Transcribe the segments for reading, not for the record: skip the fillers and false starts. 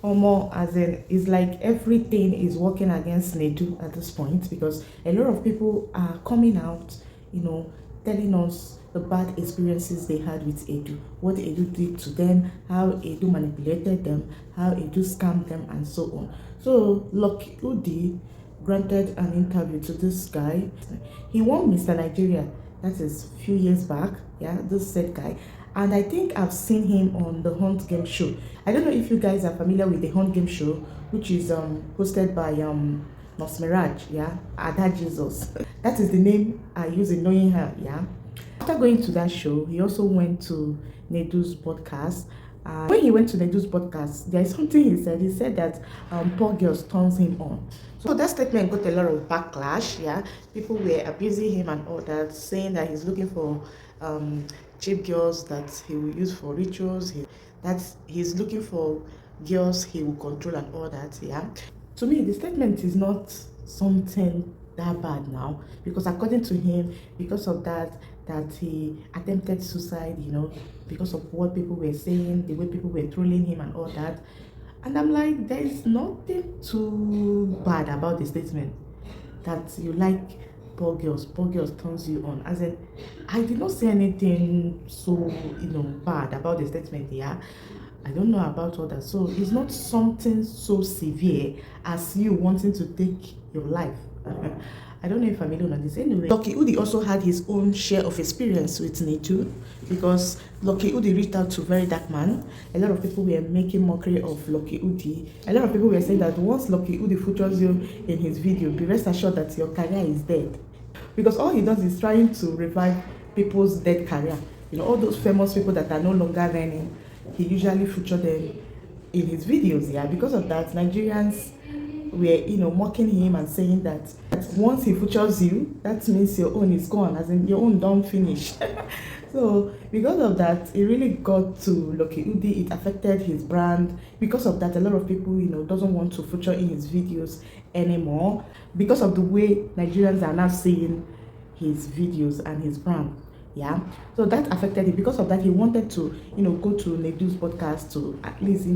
or more, as in, it's like everything is working against Nedu at this point, because a lot of people are coming out, telling us the bad experiences they had with Edu, what Edu did to them, how Edu manipulated them, how Edu scammed them, and so on. So Lucky Udi granted an interview to this guy. He won Mr. Nigeria, that is a few years back, this said guy. And I think I've seen him on the Hunt Game Show. I don't know if you guys are familiar with the Hunt Game Show, which is hosted by Nosmiraj, Ada Jesus. That is the name I use in knowing her, After going to that show, he also went to Nedu's podcast. When he went to Nedu's podcast, there is something he said. He said that poor girls turns him on. So that statement got a lot of backlash, People were abusing him and all that, saying that he's looking for cheap girls that he will use for rituals, that he's looking for girls he will control and all that, To me, the statement is not something that bad now, because according to him, because of that he attempted suicide, because of what people were saying, the way people were trolling him and all that. And I'm like, there is nothing too bad about the statement that you like poor girls turns you on. As in, I did not say anything so bad about the statement. I don't know about others, so it's not something so severe as you wanting to take your life. I don't know if I'm alone on this. Anyway, Lucky Udi also had his own share of experience with Nedu, because Lucky Udi reached out to Very Dark Man. A lot of people were making mockery of Lucky Udi. A lot of people were saying that once Lucky Udi features you in his video, be rest assured that your career is dead. Because all he does is trying to revive people's dead career. All those famous people that are no longer reigning, he usually features them in his videos, Because of that, Nigerians were, mocking him and saying that once he features you, that means your own is gone, as in your own don't finish. So because of that, it really got to Lucky Udi. It affected his brand. Because of that, a lot of people, doesn't want to feature in his videos anymore, because of the way Nigerians are now seeing his videos and his brand. So that affected him. Because of that, he wanted to, go to Nedu's podcast to at least,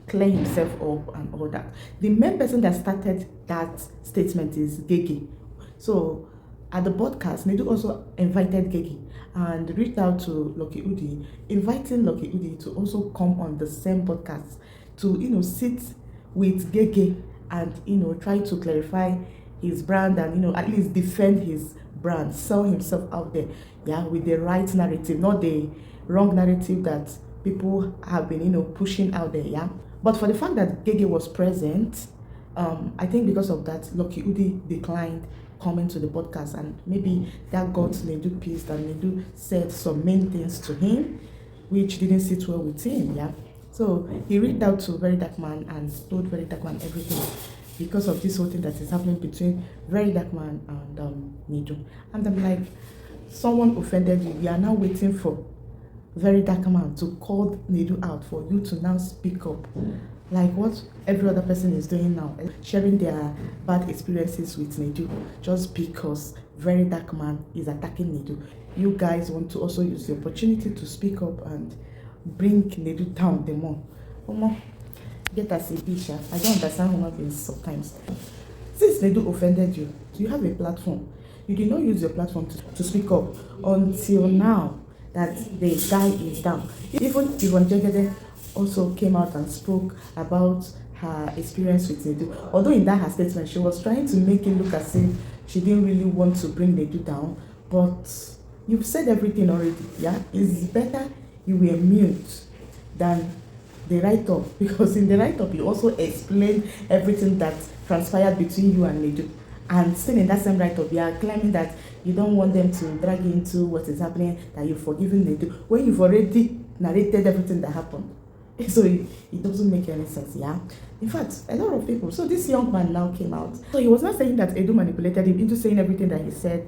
clear himself up and all that. The main person that started that statement is Gege. So at the podcast, Nedu also invited Gege and reached out to Lucky Udi, inviting Lucky Udi to also come on the same podcast to, sit with Gege and, try to clarify his brand and, at least defend his brand, sell himself out there, with the right narrative, not the wrong narrative that people have been, pushing out there, But for the fact that Gege was present, I think because of that, Lucky Udi declined coming to the podcast, and maybe that got Nedu pissed, and Nedu said some main things to him, which didn't sit well with him, So he reached out to Very Dark Man and told Very Dark Man everything, because of this whole thing that is happening between Very Dark Man and Nedu. And I'm like, someone offended you. We are now waiting for Very Dark Man to call Nedu out for you to now speak up, like what every other person is doing now, sharing their bad experiences with Nedu, just because Very Dark Man is attacking Nedu. You guys want to also use the opportunity to speak up and bring Nedu down the more. Get as a bitch. I don't understand human beings sometimes. Since Nedu offended you, you have a platform. You did not use your platform to speak up until now that the guy is down. Even Yvonne Jegede also came out and spoke about her experience with Nedu. Although in that her statement, she was trying to make it look as if she didn't really want to bring Nedu down. But you've said everything already, It's better you were mute than the write-up, because in the write-up you also explained everything that transpired between you and Nedu. And still in that same write-up, you are claiming that you don't want them to drag into what is happening, that you've forgiven Nedu, when you've already narrated everything that happened. So it doesn't make any sense, In fact, a lot of people, so this young man now came out. So he was not saying that Edu manipulated him into saying everything that he said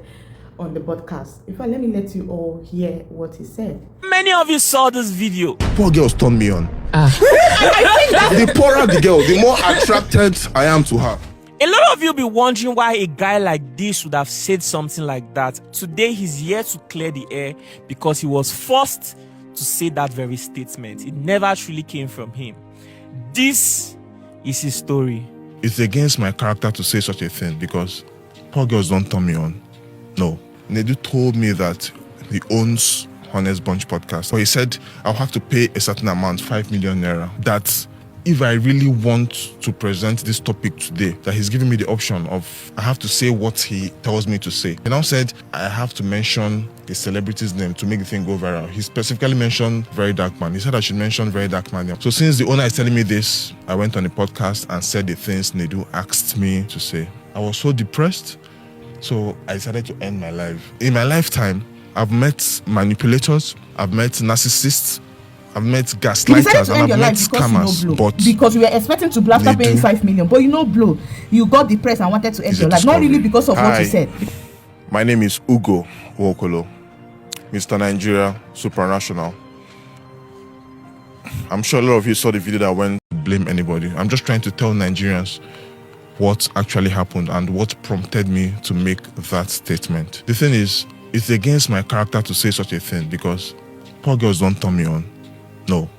on the podcast. In fact, let me let you all hear what he said. Many of you saw this video. Poor girls turn me on. The poorer the girl, the more attracted I am to her. A lot of you be wondering why a guy like this would have said something like that. Today he's here to clear the air, because he was forced to say that very statement. It never truly came from him. This is his story. It's against my character to say such a thing because poor girls don't turn me on. No. Nedu told me that he owns Honest Bunch podcast. But he said I'll have to pay a certain amount, 5 million naira. That if I really want to present this topic today, that he's giving me the option of I have to say what he tells me to say. He now said I have to mention a celebrity's name to make the thing go viral. He specifically mentioned Very Dark Man. He said I should mention Very Dark Man. So since the owner is telling me this, I went on the podcast and said the things Nedu asked me to say. I was so depressed, so I decided to end my life. In my lifetime, I've met manipulators, I've met narcissists, I've met gaslighters, and I've met scammers. But because you were expecting to blow after paying 5 million, but blow. You got depressed and wanted to end your life. Not really because of what you said. My name is Ugo Wokolo, Mr. Nigeria Supranational. I'm sure a lot of you saw the video that went to blame anybody. I'm just trying to tell Nigerians what actually happened and what prompted me to make that statement. The thing is, it's against my character to say such a thing because poor girls don't turn me on. No.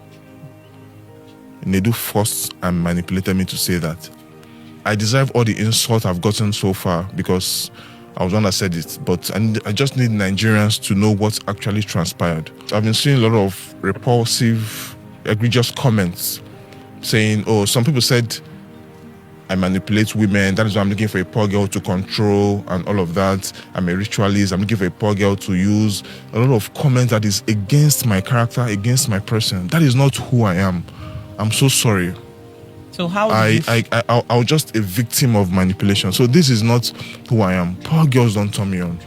Nedu forced and manipulated me to say that. I deserve all the insult I've gotten so far because I was the one that said it, but I just need Nigerians to know what actually transpired. I've been seeing a lot of repulsive, egregious comments saying, oh, some people said I manipulate women, that is why I'm looking for a poor girl to control and all of that. I'm a ritualist, I'm looking for a poor girl to use. A lot of comments that is against my character, against my person. That is not who I am. I'm so sorry. So how I was just a victim of manipulation. So this is not who I am. Poor girls don't turn me on.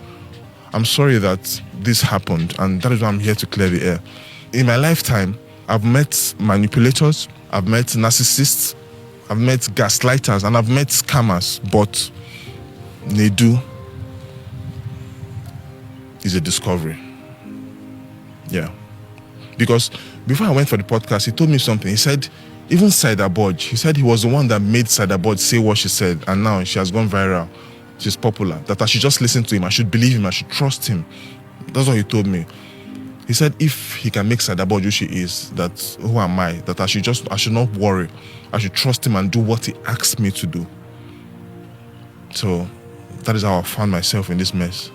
I'm sorry that this happened, and that is why I'm here to clear the air. In my lifetime, I've met manipulators, I've met narcissists, I've met gaslighters, and I've met scammers, but Nedu is a discovery. Yeah. Because before I went for the podcast, he told me something. He said, even Cyberbudge, he said he was the one that made Cyberbudge say what she said, and now she has gone viral. She's popular. That I should just listen to him, I should believe him, I should trust him. That's what he told me. He said if he can make Cyberbudge who she is, that who am I? That I should not worry. I should trust him and do what he asked me to do. So that is how I found myself in this mess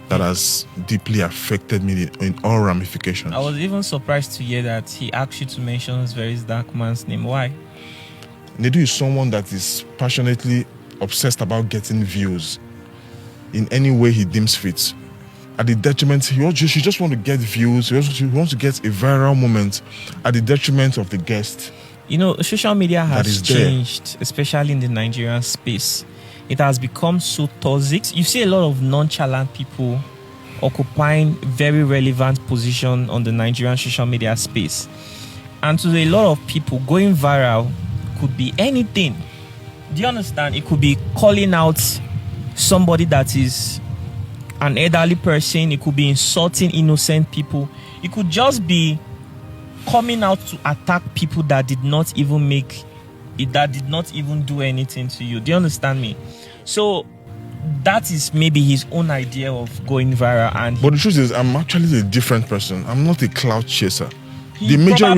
that has deeply affected me in all ramifications. I was even surprised to hear that he asked you to mention Very Dark Man's name. Why? Nedu is someone that is passionately obsessed about getting views in any way he deems fit. At the detriment, he just wants to get views, he wants to get a viral moment at the detriment of the guest. You know, social media has changed, especially in the Nigerian space. It has become so toxic. You see a lot of nonchalant people occupying very relevant position on the Nigerian social media space. And to a lot of people, going viral could be anything. Do you understand? It could be calling out somebody that is an elderly person. It could be insulting innocent people. It could just be coming out to attack people that did not even do anything to you. Do you understand me? So that is maybe his own idea of going viral. But the truth is, I'm actually a different person. I'm not a cloud chaser. The major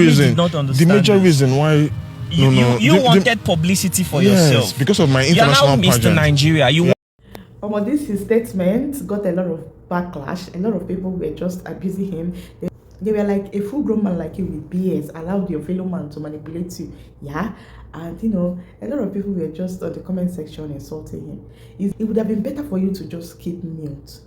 reason why you wanted publicity for yourself because of my international pageant. You're now Mr. Nigeria. This statement got a lot of backlash. A lot of people were just abusing him. They were like, a full-grown man like you with BS allowed your fellow man to manipulate you. Yeah? And, a lot of people were just on the comment section insulting him. It would have been better for you to just keep mute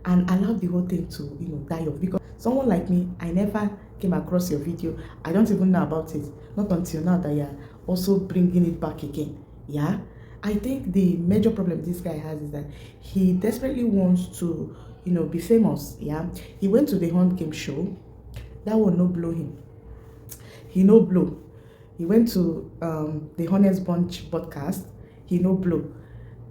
and allow the whole thing to, die off. Because someone like me, I never came across your video. I don't even know about it. Not until now that you're also bringing it back again. Yeah? I think the major problem this guy has is that he desperately wants to, be famous. Yeah? He went to the Hunt Game show. That will not blow him. He no blow. He went to the Honest Bunch podcast. He no blow.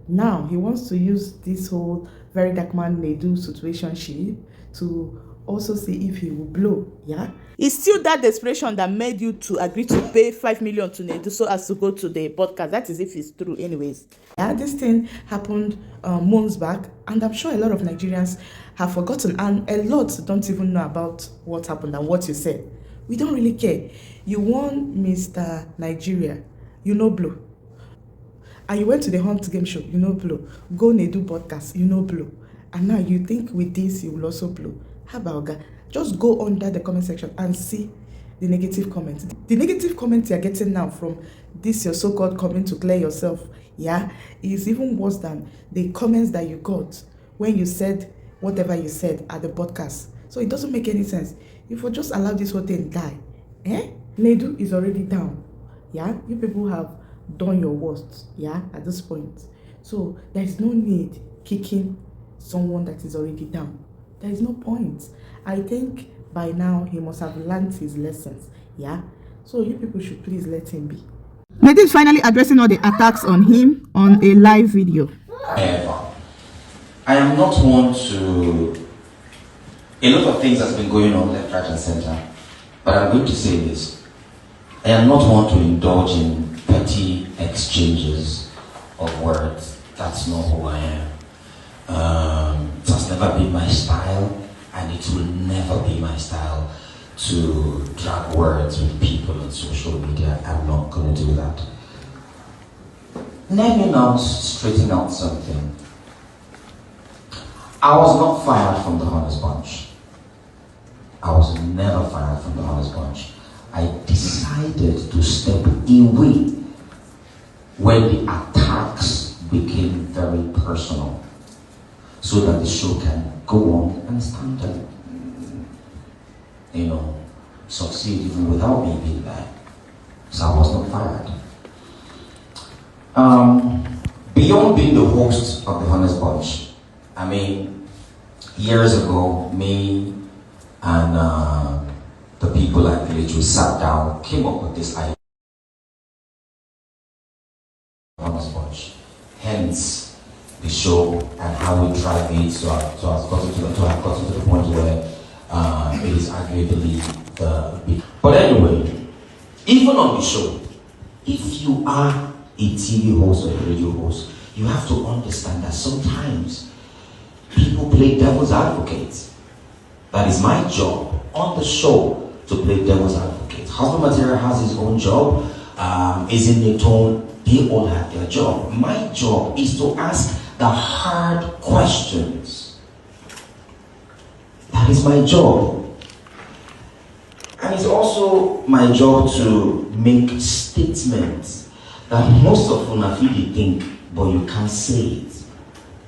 Now he wants to use this whole Very Dark Man Nedu situationship to also see if he will blow. Yeah. It's still that desperation that made you to agree to pay 5 million to Nedu so as to go to the podcast. That is if it's true, anyways. Yeah, this thing happened months back, and I'm sure a lot of Nigerians have forgotten, and a lot don't even know about what happened and what you said. We don't really care. You won Mr. Nigeria, you know blow. And you went to the Hunt Game Show, you know blow. Go Nedu podcast, you know blow. And now you think with this you will also blow. How about God? Just go under the comment section and see the negative comments. The negative comments you're getting now from this your so-called comment to clear yourself, yeah, is even worse than the comments that you got when you said whatever you said at the podcast. So it doesn't make any sense. If you just allow this whole thing die, Nedu is already down. Yeah, you people have done your worst, yeah, at this point. So there is no need kicking someone that is already down. There is no point. I think by now he must have learned his lessons, yeah. So you people should please let him be. Nedu is finally addressing all the attacks on him on a live video. However, I am not one to. A lot of things has been going on left, right, and center, but I'm going to say this: I am not one to indulge in petty exchanges of words. That's not who I am. It has never been my style, and it will never be my style to drag words with people on social media. I'm not going to do that. Let me now straighten out something. I was not fired from the Honest Bunch. I was never fired from the Honest Bunch. I decided to step away when the attacks became very personal, so that the show can go on and stand and, succeed even without me being there. So I was not fired. Beyond being the host of the Honest Bunch, I mean, years ago, me and the people at Village, we sat down, came up with this idea. Honest Bunch. Hence the show and how we drive it, so I've gotten to the point where it is arguably the. But anyway, even on the show, if you are a TV host or a radio host, you have to understand that sometimes people play devil's advocate. That is my job on the show, to play devil's advocate. Husband Material has his own job, is in the tone, they all have their job. My job is to ask the hard questions. That is my job. And it's also my job to make statements that most of una really think, but you can't say it.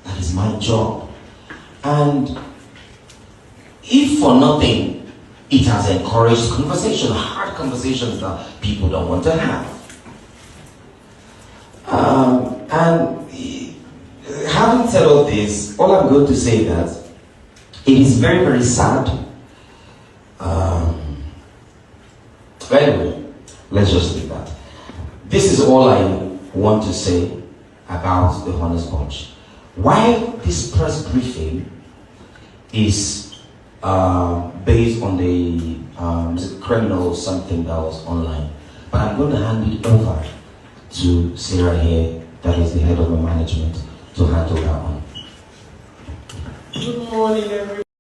That is my job. And if for nothing, it has encouraged conversation, hard conversations that people don't want to have. And having said all this, all I'm going to say that it is very, very sad. Anyway, let's just leave that. This is all I want to say about the Honest Bunch. Why this press briefing is based on the criminal something that was online. But I'm going to hand it over to Sarah here, that is the head of the management, to handle that one. Good morning, everyone.